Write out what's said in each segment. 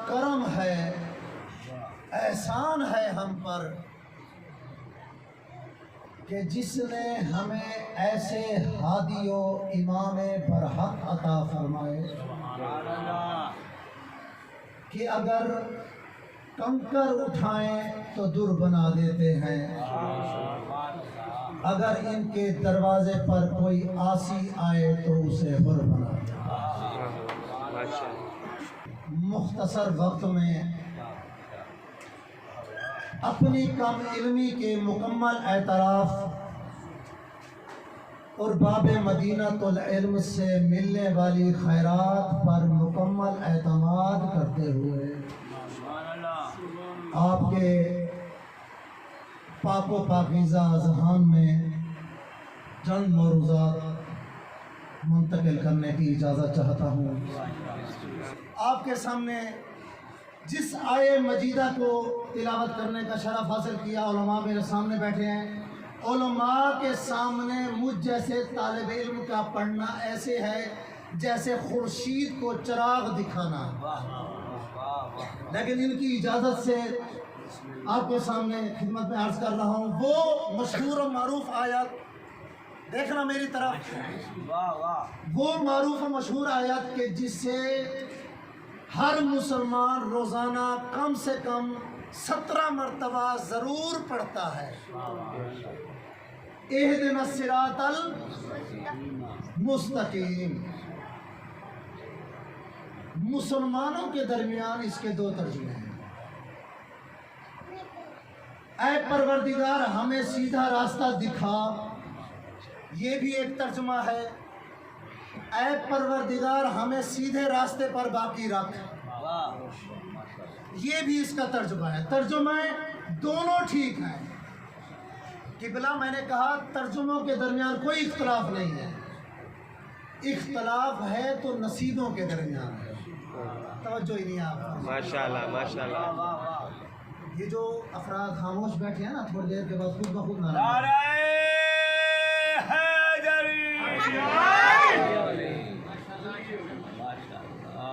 کرم ہے، احسان ہے ہم پر کہ جس نے ہمیں ایسے ہادی و امام برحق عطا فرمائے کہ اگر کنکر اٹھائیں تو در بنا دیتے ہیں، اگر ان کے دروازے پر کوئی عاصی آئے تو اسے حر بنا دیتے ہیں۔ مختصر وقت میں اپنی کم علمی کے مکمل اعتراف اور باب مدینۃ العلم سے ملنے والی خیرات پر مکمل اعتماد کرتے ہوئے آپ کے پاک و پاکیزہ اذہان میں چند موروضات منتقل کرنے کی اجازت چاہتا ہوں۔ آپ کے سامنے جس آیے مجیدہ کو تلاوت کرنے کا شرف حاصل کیا، علماء میرے سامنے بیٹھے ہیں۔ علماء کے سامنے مجھ جیسے طالب علم کا پڑھنا ایسے ہے جیسے خورشید کو چراغ دکھانا، لیکن ان کی اجازت سے آپ کے سامنے خدمت میں عرض کر رہا ہوں وہ مشہور و معروف آیات، دیکھنا میری طرف، وہ معروف و مشہور آیات کہ جس سے ہر مسلمان روزانہ کم سے کم 17 مرتبہ ضرور پڑھتا ہے۔ اہدنا الصراط المستقیم۔ مسلمانوں کے درمیان اس کے دو ترجمے ہیں۔ اے پروردگار ہمیں سیدھا راستہ دکھا، یہ بھی ایک ترجمہ ہے۔ اے پروردگار ہمیں سیدھے راستے پر باقی رکھ، یہ بھی اس کا ترجمہ ہے۔ ترجمہ دونوں ٹھیک ہیں۔ قبلہ میں نے کہا ترجموں کے درمیان کوئی اختلاف نہیں ہے، اختلاف ہے تو نصیبوں کے درمیان ہے۔ توجہ ہی نہیں آپ، ماشاءاللہ ماشاءاللہ۔ یہ جو افراد خاموش بیٹھے ہیں نا، تھوڑی دیر کے بعد خود بخود نہ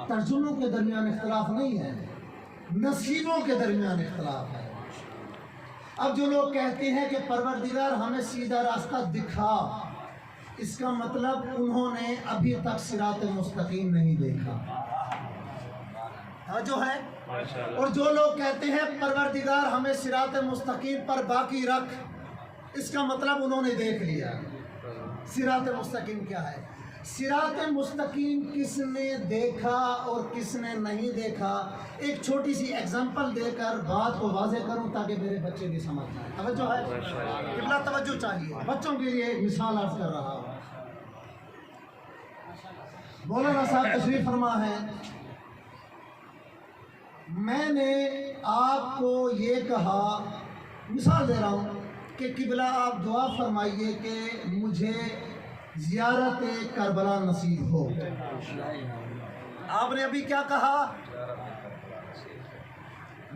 ترجموں کے درمیان اختلاف نہیں ہے، نصیبوں کے درمیان اختلاف ہے۔ اب جو لوگ کہتے ہیں کہ پروردگار ہمیں سیدھا راستہ دکھا، اس کا مطلب انہوں نے ابھی تک صراط مستقیم نہیں دیکھا، جو ہے۔ اور جو لوگ کہتے ہیں پروردگار ہمیں صراط مستقیم پر باقی رکھ، اس کا مطلب انہوں نے دیکھ لیا۔ صراط مستقیم کیا ہے؟ صراط مستقیم کس نے دیکھا اور کس نے نہیں دیکھا، ایک چھوٹی سی ایگزامپل دے کر بات کو واضح کروں تاکہ میرے بچے بھی سمجھ جائیں۔ توجہ ہے؟ قبلہ توجہ چاہیے، بچوں کے لیے ایک مثال عرض کر رہا ہوں۔ مولانا صاحب تشریف فرما ہے، میں نے آپ کو یہ کہا، مثال دے رہا ہوں کہ قبلہ آپ دعا فرمائیے کہ مجھے زیارت کربلا نصیب ہو۔ آپ نے ابھی کیا کہا؟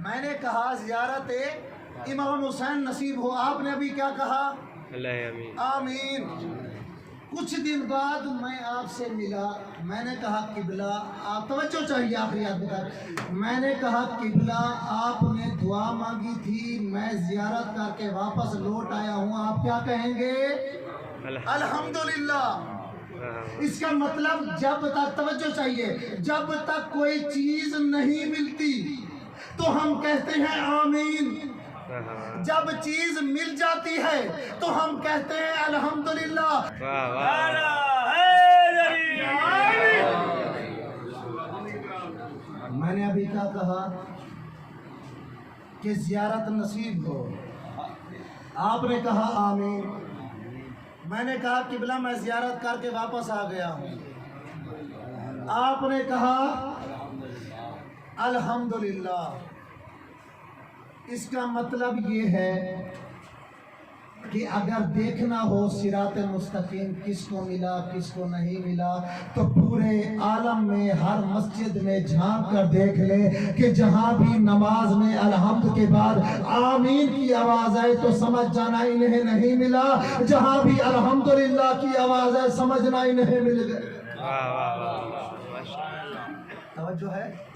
میں نے کہا زیارت امام حسین نصیب ہو، آپ نے ابھی کیا کہا؟ آمین۔ کچھ دن بعد میں آپ سے ملا، میں نے کہا قبلہ آپ، توجہ چاہیے آخری آدمی تک، میں نے کہا قبلہ آپ نے دعا مانگی تھی، میں زیارت کر کے واپس لوٹ آیا ہوں، آپ کیا کہیں گے؟ الحمدللہ۔ اس کا مطلب جب تک، توجہ چاہیے، جب تک کوئی چیز نہیں ملتی تو ہم کہتے ہیں آمین، جب چیز مل جاتی ہے تو ہم کہتے ہیں الحمدللہ۔ میں نے ابھی کیا کہا کہ زیارت نصیب ہو، آپ نے کہا آمین۔ میں نے کہا قبلہ میں زیارت کر کے واپس آ گیا ہوں، آپ نے کہا الحمدللہ۔ اس کا مطلب یہ ہے کہ اگر دیکھنا ہو صراط مستقیم کس کو ملا کس کو نہیں ملا تو پورے عالم میں ہر مسجد میں جھانک کر دیکھ لے کہ جہاں بھی نماز میں الحمد کے بعد آمین کی آواز ہے تو سمجھ جانا انہیں نہیں ملا، جہاں بھی الحمدللہ کی آواز ہے سمجھنا انہیں مل گئے۔ توجہ ہے؟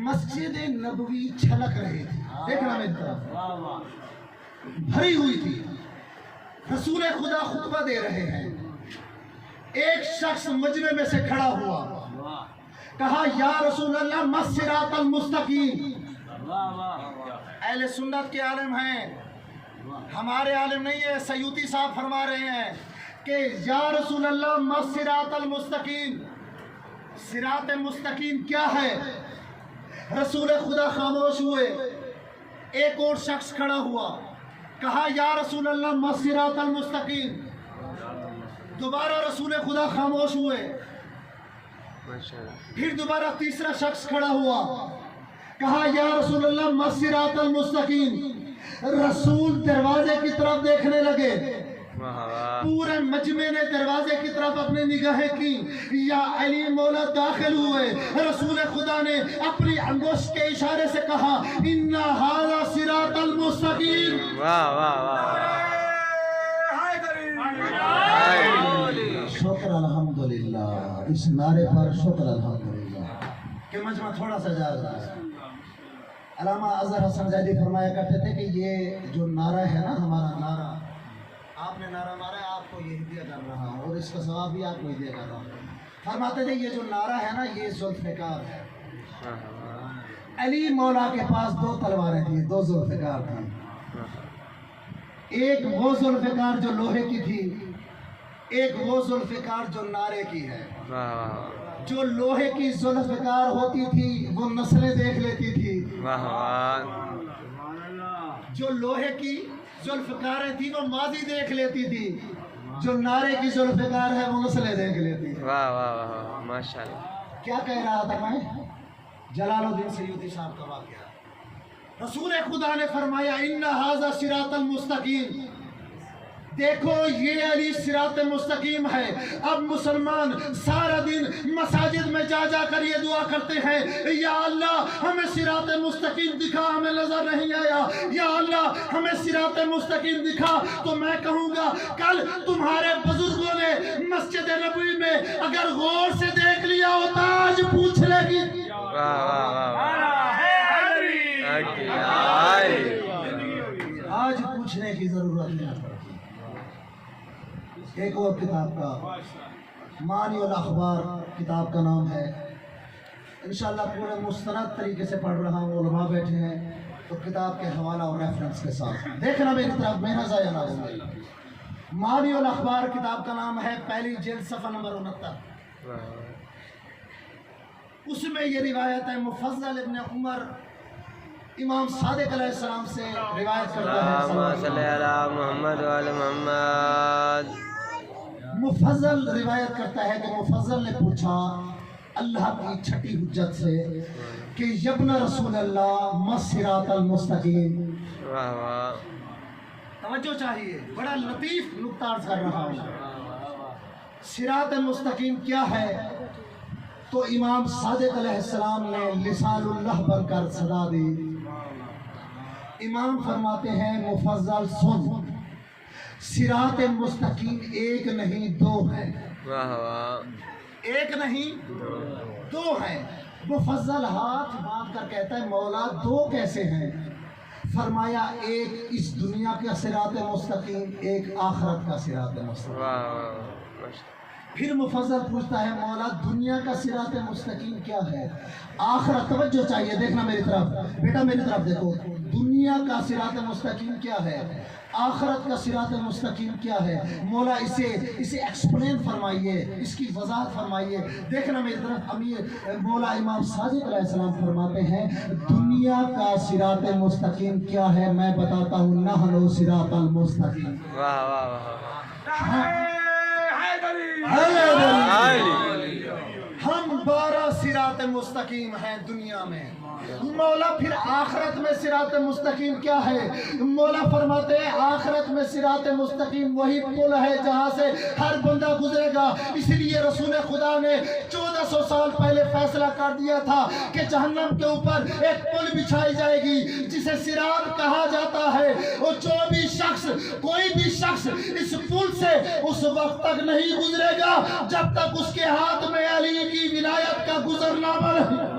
مسجد نبوی چھلک رہی تھی، دیکھنا میری طرف، بھری ہوئی تھی، رسول خدا خطبہ دے رہے ہیں، ایک شخص مجمع میں سے کھڑا ہوا، کہا یا رسول اللہ مسرات المستقیم۔ اہل سنت کے عالم ہیں، ہمارے عالم نہیں ہے، سیوطی صاحب فرما رہے ہیں کہ یا رسول اللہ مسرات المستقیم، صراط مستقیم کیا ہے؟ رسول خدا خاموش ہوئے، ایک اور شخص کھڑا ہوا، کہا یا رسول اللہ مسرات المستقیم، دوبارہ رسول خدا خاموش ہوئے، پھر دوبارہ تیسرا شخص کھڑا ہوا، کہا یا رسول اللہ مسرات المستقیم۔ رسول دروازے کی طرف دیکھنے لگے، پورے مجمع نے دروازے کی طرف اپنی نگاہیں کی، یا علی مولا داخل ہوئے، رسول خدا نے اپنی انگشت کے اشارے سے کہا ان ھذا صراط المستقیم۔ شکر الحمدللہ، اس نعرے پر شکر الحمدللہ کہ مجمع تھوڑا سا جاگ رہا ہے۔ علامہ اظہر حسن زیدی فرمایا کرتے تھے کہ یہ جو نعرہ ہے نا، ہمارا نعرہ، آپ نے نعرہ مارا ہے، آپ کو یہ ہدیہ کر رہا ہوں اور اس کا ثواب بھی آپ کو ہدیہ کر رہا ہوں۔ فرماتے تھے یہ جو نعرہ ہے نا، یہ ذوالفقار ہے۔ علی مولا کے پاس دو تلواریں تھیں، دو ذوالفقار تھیں، ایک وہ ذوالفقار جو لوہے کی تھی، ایک وہ ذوالفقار جو نعرے کی ہے۔ جو لوہے کی ذوالفقار ہوتی تھی وہ نسلیں دیکھ لیتی تھی، جو لوہے کی ذوالفقاریں تھی وہ ماضی دیکھ لیتی تھی، جو نعرے کی ذوالفقار ہے وہ نسلیں دیکھ لیتی تھی۔ ماشاءاللہ۔ کیا کہہ رہا تھا میں؟ جلال الدین سیوطی صاحب کا واقعہ۔ رسول خدا نے فرمایا ان ھذا صراط المستقیم، دیکھو یہ علی صراط مستقیم ہے۔ اب مسلمان سارا دن مساجد میں جا جا کر یہ دعا کرتے ہیں یا اللہ ہمیں صراط مستقیم دکھا، ہمیں نظر نہیں آیا، یا اللہ ہمیں صراط مستقیم دکھا۔ تو میں کہوں گا کل تمہارے بزرگوں نے مسجد نبوی میں اگر غور سے دیکھ لیا ہوتا آج پوچھ لے گی۔ آج پوچھنے کی ضرورت نہیں۔ ایک اور کتاب کا معنی الاخبار کتاب کا نام ہے، انشاءاللہ پورے مستند طریقے سے پڑھ رہا ہوں، علماء بیٹھے ہیں تو کتاب کے حوالہ اور ریفرنس کے ساتھ دیکھنا میری طرف، محنت ضائع نہ ہو۔ معنی الاخبار کتاب کا نام ہے، پہلی جلد صفحہ نمبر 69۔ اس میں یہ روایت ہے، مفضل ابن عمر امام صادق علیہ السلام سے روایت کرتا ہے، اللہم صلی علی محمد وعلی محمد۔ مفضل روایت کرتا ہے کہ مفضل نے پوچھا اللہ کی چھٹی حجت سے کہ یبن رسول اللہ مسرات المستقیم۔ توجہ چاہیے، بڑا لطیف نکتہ عرض کر رہا ہوں۔ صراط مستقیم کیا ہے؟ تو امام صادق علیہ السلام نے لسان اللہ بن کر صدا دی۔ امام فرماتے ہیں مفضل سن، صراط مستقیم ایک نہیں دو ہے، ایک نہیں دو ہیں۔ مفضل ہاتھ باندھ کر کہتا ہے مولا دو کیسے ہیں؟ فرمایا ایک اس دنیا کا صراط مستقیم، ایک آخرت کا صراط مستقیم۔ پھر مفضل پوچھتا ہے مولا دنیا کا صراط مستقیم کیا ہے؟ آخرت، توجہ چاہیے، دیکھنا میری طرف، بیٹا میری طرف دیکھو، دنیا کا صراط مستقیم کیا ہے؟ آخرت کا صراط مستقیم کیا ہے؟ مولا اسے ایکسپلین فرمائیے، اس کی وضاحت فرمائیے۔ دیکھنا میری طرف، امیر مولا امام صادق علیہ السلام فرماتے ہیں دنیا کا صراط مستقیم کیا ہے؟ میں بتاتا ہوں، نحن صراط المستقیم۔ ہم 12 صراط مستقیم ہیں دنیا میں۔ مولا پھر آخرت میں صراط مستقیم کیا ہے؟ مولا فرماتے ہیں آخرت میں صراط مستقیم وہی پل ہے جہاں سے ہر بندہ گزرے گا۔ اس لیے رسول خدا نے 1400 سال پہلے فیصلہ کر دیا تھا کہ جہنم کے اوپر ایک پل بچھائی جائے گی جسے صراط کہا جاتا ہے، اور جو بھی شخص، کوئی بھی شخص اس پل سے اس وقت تک نہیں گزرے گا جب تک اس کے ہاتھ میں علی کی ولایت کا گزرنامہ نہیں۔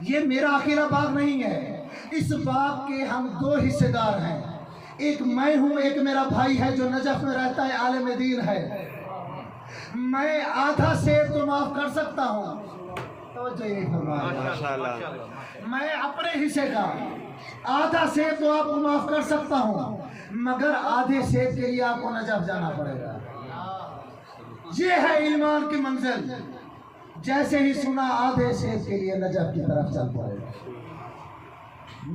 یہ میرا اکیلا باغ نہیں ہے، اس باغ کے ہم دو حصے دار ہیں، ایک میں ہوں، ایک میرا بھائی ہے جو نجف میں رہتا ہے، عالم دین ہے۔ میں آدھا سیب تو معاف کر سکتا ہوں، توجہ نہیں فرمایا، میں اپنے حصے کا آدھا سیب تو آپ کو معاف کر سکتا ہوں، مگر آدھے سیب کے لیے آپ کو نجف جانا پڑے گا۔ یہ ہے ایمان کی منزل۔ جیسے ہی سنا آدھے سیب کے لیے نجف کی طرف چل پڑے،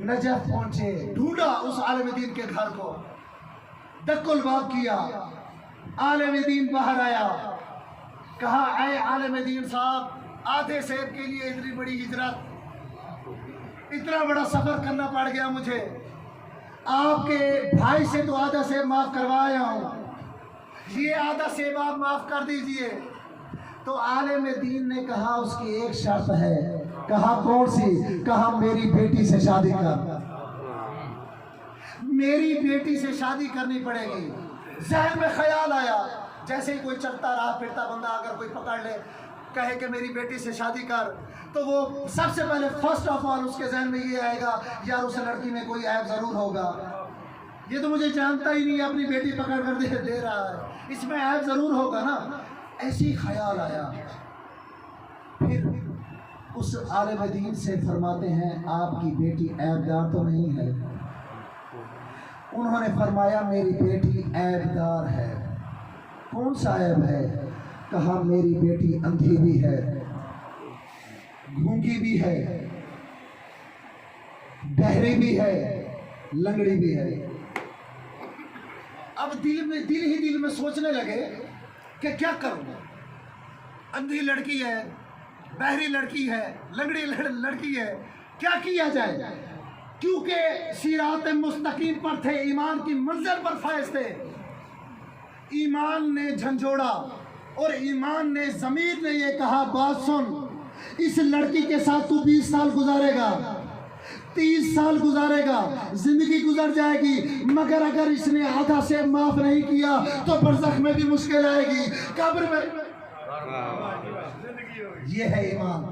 نجف پہنچے، ڈھونڈا اس عالم دین کے گھر کو، دک الباب کیا، عالم دین باہر آیا، کہا اے عالم دین صاحب، آدھے سیب کے لیے اتنی بڑی ہجرت، اتنا بڑا سفر کرنا پڑ گیا مجھے، آپ کے بھائی سے تو آدھا سیب معاف کروایا ہوں، یہ آدھا سیب آپ معاف کر دیجئے۔ تو عالم دین نے کہا اس کی ایک شرط ہے۔ کہا کون سی؟ کہا میری بیٹی سے شادی کر، میری بیٹی سے شادی کرنی پڑے گی۔ ذہن میں خیال آیا، جیسے ہی کوئی چلتا رہا پھرتا بندہ اگر کوئی پکڑ لے کہے کہ میری بیٹی سے شادی کر، تو وہ سب سے پہلے فرسٹ آف آل اس کے ذہن میں یہ آئے گا یار اس لڑکی میں کوئی عیب ضرور ہوگا، یہ تو مجھے جانتا ہی نہیں، اپنی بیٹی پکڑ کر دے رہا ہے، اس میں عیب ضرور ہوگا نا، ایسی خیال آیا۔ پھر اس عالم دین سے فرماتے ہیں آپ کی بیٹی عیب دار تو نہیں ہے؟ انہوں نے فرمایا میری بیٹی عیب دار ہے۔ کون سا عیب ہے؟ کہا میری بیٹی اندھی بھی ہے، گونگی بھی ہے، بہری بھی ہے، لنگڑی بھی ہے۔ اب دل ہی میں سوچنے لگے کہ کیا کروں، اندھی لڑکی ہے، بہری لڑکی ہے، لنگڑی لڑکی ہے، کیا کیا جائے؟ کیونکہ صراط مستقیم پر تھے، ایمان کی منزل پر فائز تھے، ایمان نے جھنجھوڑا اور ایمان نے، ضمیر نے یہ کہا بات سن، اس لڑکی کے ساتھ تو 20 سال گزارے گا، 30 سال گزارے گا، زندگی گزر جائے گی، مگر اگر اس نے آدھا سے معاف نہیں کیا تو برزخ میں بھی مشکل آئے گی، قبر میں۔ یہ ہے ایمان۔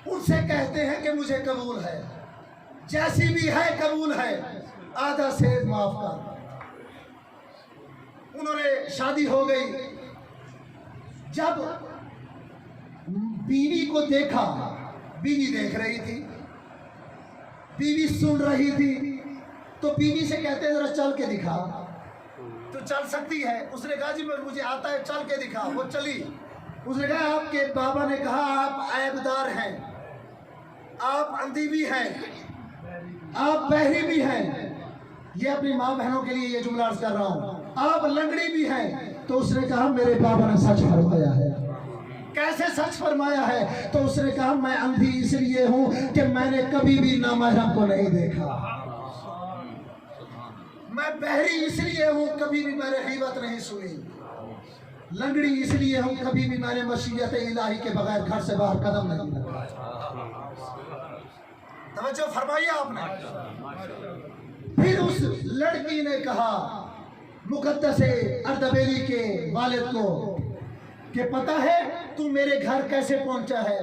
ان سے کہتے ہیں کہ مجھے قبول ہے، جیسی بھی ہے قبول ہے، آدھا سے معاف کر۔ انہوں نے شادی ہو گئی، جب بیوی کو دیکھا، بیوی دیکھ رہی تھی، بیوی سن رہی تھی، تو بیوی سے کہتے ہیں ذرا چل کے دکھا، تو چل سکتی ہے؟ اس نے کہا جی مجھے آتا ہے، چل کے دکھا۔ وہ چلی، اس نے کہا آپ کے بابا نے کہا آپ عیب دار ہیں، آپ اندھی بھی ہیں، آپ بہری بھی ہیں، یہ اپنی ماں بہنوں کے لیے یہ جملہ عرض کر رہا ہوں، آپ لنگڑی بھی ہیں۔ تو اس نے کہا میرے بابا نے سچ فرمایا ہے۔ کیسے سچ فرمایا ہے؟ تو اس نے کہا میں اندھی اس لیے ہوں کہ میں نے کبھی بھی نامحرم کو نہیں دیکھا، میں بہری اس لیے ہوں کبھی بھی میں نے غیبت نہیں سنی، لنگڑی اس لیے ہوں کبھی بھی میں نے مشیت الہی کے بغیر گھر سے باہر قدم نہیں رکھا۔ توجہ فرمائیے آپ نے۔ پھر اس لڑکی نے کہا مقدس اردبیلی کے والد کو کہ پتہ ہے تو میرے گھر کیسے پہنچا ہے؟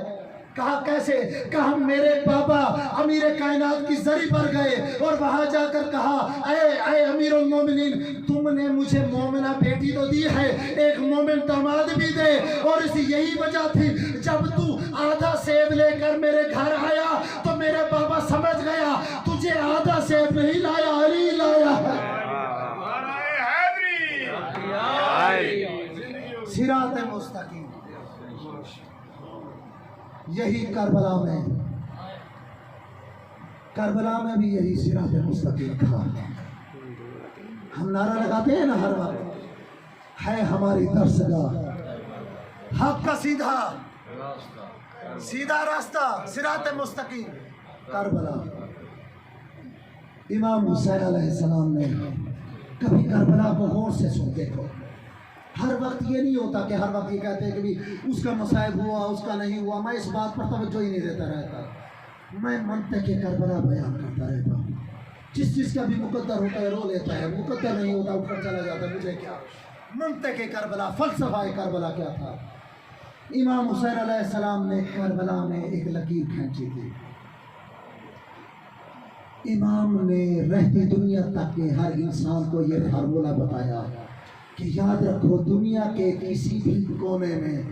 کہا کیسے؟ کہا میرے بابا امیر کائنات کی زری پر گئے اور وہاں جا کر کہا اے امیر المومنین، تم نے مجھے مومنہ بیٹی تو دی ہے، ایک مومن داماد بھی دے، اور اس یہی وجہ تھی جب تو آدھا سیب لے کر میرے گھر آیا تو میرے بابا سمجھ گیا تجھے آدھا سیب نہیں لایا، علی لایا ہے۔ صراط مستقیم۔ یہی کربلا میں بھی یہی صراط مستقیم تھا۔ ہم نعرہ لگاتے ہیں نا ہر وقت، ہے ہماری درسگاہ حق کا سیدھا راستہ، صراط مستقیم۔ کربلا، امام حسین علیہ السلام نے، کبھی کربلا کو غور سے سن دیکھو۔ ہر وقت یہ نہیں ہوتا کہ ہر وقت یہ کہتے ہیں کہ بھی اس کا مصائب ہوا، اس کا نہیں ہوا، میں اس بات پر توجہ ہی نہیں دیتا رہتا، میں منطق کربلا بیان کرتا رہتا ہوں۔ جس چیز کا بھی مقدر ہوتا ہے رو لیتا ہے، مقدر نہیں ہوتا اوپر چلا جاتا ہے، مجھے کیا۔ منطق کربلا، فلسفہ کربلا کیا تھا؟ امام حسین علیہ السلام نے کربلا میں ایک لکیر کھینچی تھی. امام نے رہتی دنیا تک کے ہر انسان کو یہ فارمولہ بتایا کہ یاد رکھو دنیا کے کسی بھی کونے میں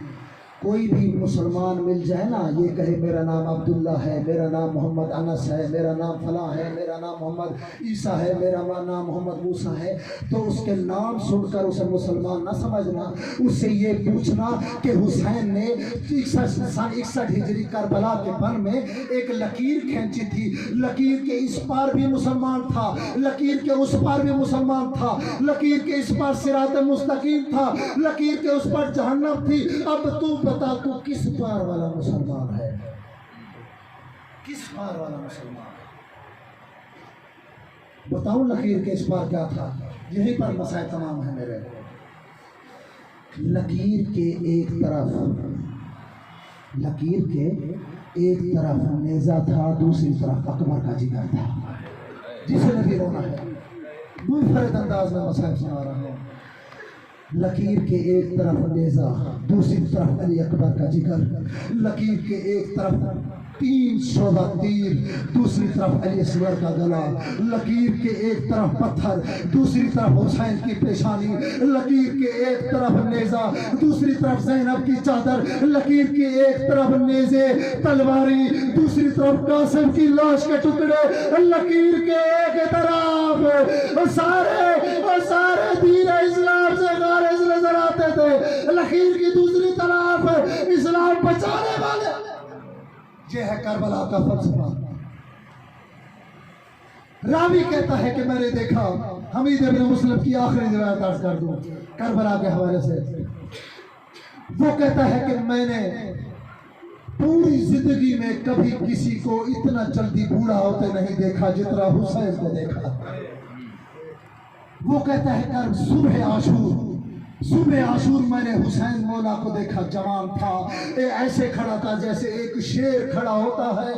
کوئی بھی مسلمان مل جائے نا، یہ کہے میرا نام عبداللہ ہے، میرا نام محمد انس ہے، میرا نام فلاں ہے، میرا نام محمد عیسیٰ ہے، میرا نام محمد موسیٰ ہے، تو اس کے نام سن کر اسے مسلمان نہ سمجھنا، اس سے یہ پوچھنا کہ حسین نے 61 ہجری کربلا کے بن میں ایک لکیر کھینچی تھی، لکیر کے اس پار بھی مسلمان تھا، لکیر کے اس پار بھی مسلمان تھا، لکیر کے اس پار صراط مستقیم تھا، لکیر کے اس پار جہنم تھی. اب تو بتا تو کس پار والا مسلمان ہے، کس پار والا مسلمان ہے؟ بتاؤں لکیر کے اس پار کیا تھا؟ یہیں پر مسائل تمام ہے میرے. لکیر کے ایک طرف نیزہ تھا، دوسری طرف اکبر کا جگر تھا، جسے نبی رونا ہے. منفرد انداز میں مسائل سنا رہا ہوں. لکیر کے ایک طرف نیزہ، دوسری طرف علی اکبر کا جگر. لکیر کے ایک طرف 3 شعبہ تیر، دوسری طرف علی اصغر کا گلا. لکیر کے ایک طرف پتھر، دوسری طرف حسین کی پیشانی. لکیر کے ایک طرف نیزہ، دوسری طرف زینب کی چادر. لکیر کے ایک طرف نیزے تلواری، دوسری طرف قاسم کی لاش کے ٹکڑے. لکیر کے ایک طرف سارے دین اسلام سے خارج نظر آتے تھے، لکیر کی دوسری طرف اسلام بچانے والے. یہ ہے کربلا کا فلسفہ. راوی کہتا ہے کہ میں نے دیکھا، حمید ابن مسلم کی آخری روایت عرض کر دوں کربلا کے حوالے سے. وہ کہتا ہے کہ میں نے پوری زندگی میں کبھی کسی کو اتنا جلدی بوڑھا ہوتے نہیں دیکھا جتنا حسین کو دیکھا. وہ کہتا ہے کہ صبح عاشور میں نے حسین مولا کو دیکھا، جوان تھا، ایسے کھڑا تھا جیسے ایک شیر کھڑا ہوتا ہے.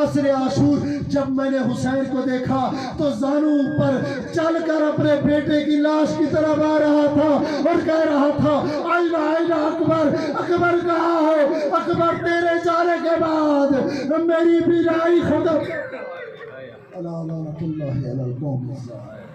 عصر عاشور جب میں نے حسین کو دیکھا تو زانوں پر چل کر اپنے بیٹے کی لاش کی طرف آ رہا تھا اور کہہ رہا تھا آئینہ اکبر. اکبر کہاں ہے؟ اکبر تیرے جانے کے بعد میری بینائی ختم. اللہ علی القوم الظالمین.